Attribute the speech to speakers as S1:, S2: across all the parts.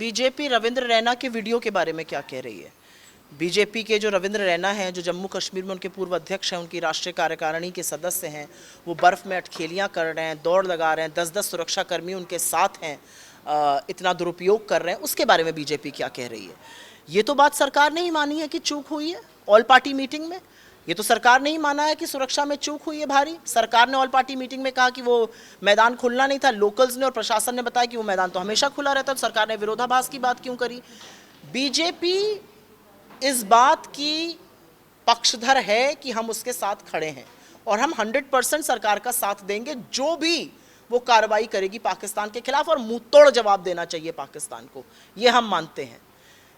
S1: BJP Ravindra Raina के video के बारे में क्या कह रही है? बीजेपी के जो रविंद्र रैना हैं, जो जम्मू कश्मीर में उनके पूर्व अध्यक्ष हैं, उनकी राष्ट्रीय कार्यकारिणी के सदस्य हैं, वो बर्फ़ में अटखेलियाँ कर रहे हैं, दौड़ लगा रहे हैं, 10-10 सुरक्षाकर्मी उनके साथ हैं, इतना दुरुपयोग कर रहे हैं, उसके बारे में बीजेपी क्या कह रही है? ये तो बात सरकार ने ही मानी है कि चूक हुई है ऑल पार्टी मीटिंग में। ये तो सरकार ने ही माना है कि सुरक्षा में चूक हुई है भारी। सरकार ने ऑल पार्टी मीटिंग में कहा कि वो मैदान खुलना नहीं था, लोकल्स ने और प्रशासन ने बताया कि वो मैदान तो हमेशा खुला रहता है, तो सरकार ने विरोधाभास की बात क्यों करी? बीजेपी इस बात की पक्षधर है कि हम उसके साथ खड़े हैं और हम 100% सरकार का साथ देंगे, जो भी वो कार्रवाई करेगी पाकिस्तान के खिलाफ, और मुंह तोड़ जवाब देना चाहिए पाकिस्तान को, ये हम मानते हैं।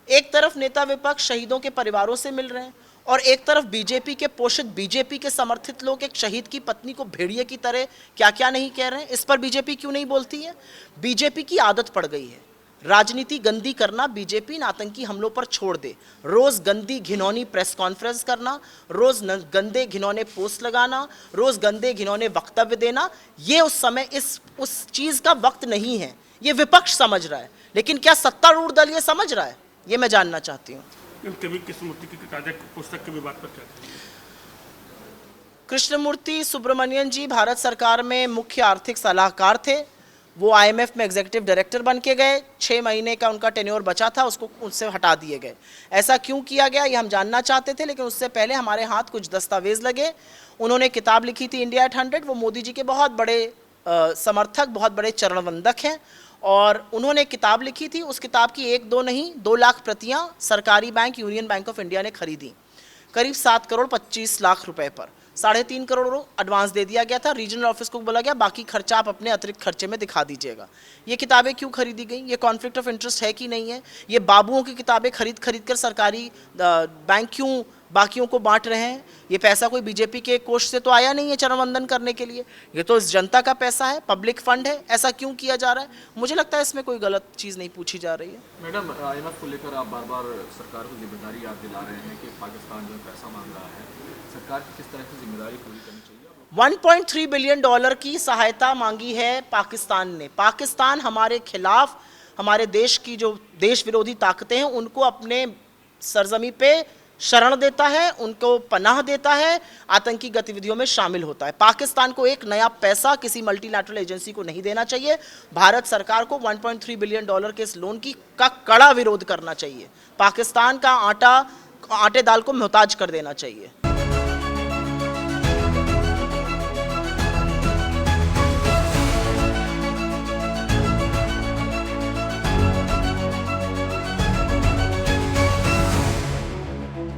S1: एक तरफ नेता विपक्ष शहीदों के परिवारों से मिल रहे हैं और एक तरफ बीजेपी के पोषित, बीजेपी के समर्थित लोग एक शहीद की पत्नी को भेड़िए की तरह क्या क्या नहीं कह रहे हैं। इस पर बीजेपी क्यों नहीं बोलती है? बीजेपी की आदत पड़ गई है राजनीति गंदी करना। बीजेपी इन आतंकी हमलों पर छोड़ दे, रोज गंदी घिनौनी प्रेस कॉन्फ्रेंस करना, रोज गंदे घिनौने पोस्ट लगाना, रोज गंदे घिनौने वक्तव्य देना, ये उस समय उस चीज का वक्त नहीं है। ये विपक्ष समझ रहा है, लेकिन क्या सत्तारूढ़ दल ये समझ रहा है? ये मैं जानना चाहती हूँ।
S2: कृष्णमूर्ति की पुस्तक की बात पर क्या?
S1: कृष्णमूर्ति सुब्रमण्यन जी भारत सरकार में मुख्य आर्थिक सलाहकार थे। वो आईएमएफ में एग्जीक्यूटिव डायरेक्टर बन के गए। 6 महीने का उनका टेन्योर बचा था, उसको उससे हटा दिए गए। ऐसा क्यों किया गया ये हम जानना चाहते थे, लेकिन उससे पहले हमारे हाथ कुछ दस्तावेज लगे। उन्होंने किताब लिखी थी इंडिया एट 100। वो मोदी जी के बहुत बड़े समर्थक, बहुत बड़े चरणवंदक हैं और उन्होंने किताब लिखी थी। उस किताब की 1-2 नहीं 2 लाख प्रतियां सरकारी bank union bank of India ने खरीदी, करीब 7 करोड़ 25 लाख रुपए पर। 3.5 करोड़ एडवांस दे दिया गया था। रीजनल ऑफिस को बोला गया बाकी खर्चा आप अपने अतिरिक्त खर्चे में दिखा दीजिएगा। ये किताबें क्यों खरीदी गई? ये कॉन्फ्लिक्ट ऑफ इंटरेस्ट है कि नहीं है? ये बाबुओं की किताबें खरीद कर सरकारी बैंक क्यों बाकियों को बांट रहे हैं? ये पैसा कोई बीजेपी के कोष से तो आया नहीं है चरणवंदन करने के लिए, ये तो इस जनता का पैसा है, पब्लिक फंड है। ऐसा क्यों किया जा रहा है? मुझे लगता है इसमें कोई गलत चीज़ नहीं पूछी जा रही है।
S3: मैडम, आईएमएफ को लेकर आप बार बार सरकार को जिम्मेदारी याद दिला रहे हैं कि पाकिस्तान जो पैसा मांग रहा है, सरकार की किस तरह की जिम्मेदारी पूरी करनी चाहिए?
S1: 1.3 बिलियन डॉलर की सहायता मांगी है पाकिस्तान ने। पाकिस्तान हमारे खिलाफ, हमारे देश की जो देश विरोधी ताकतें हैं उनको अपने सरजमी पे शरण देता है, उनको पनाह देता है, आतंकी गतिविधियों में शामिल होता है। पाकिस्तान को एक नया पैसा किसी मल्टीलैटरल एजेंसी को नहीं देना चाहिए। भारत सरकार को 1.3 बिलियन डॉलर के इस लोन का कड़ा विरोध करना चाहिए। पाकिस्तान का आटे दाल को मोहताज कर देना चाहिए।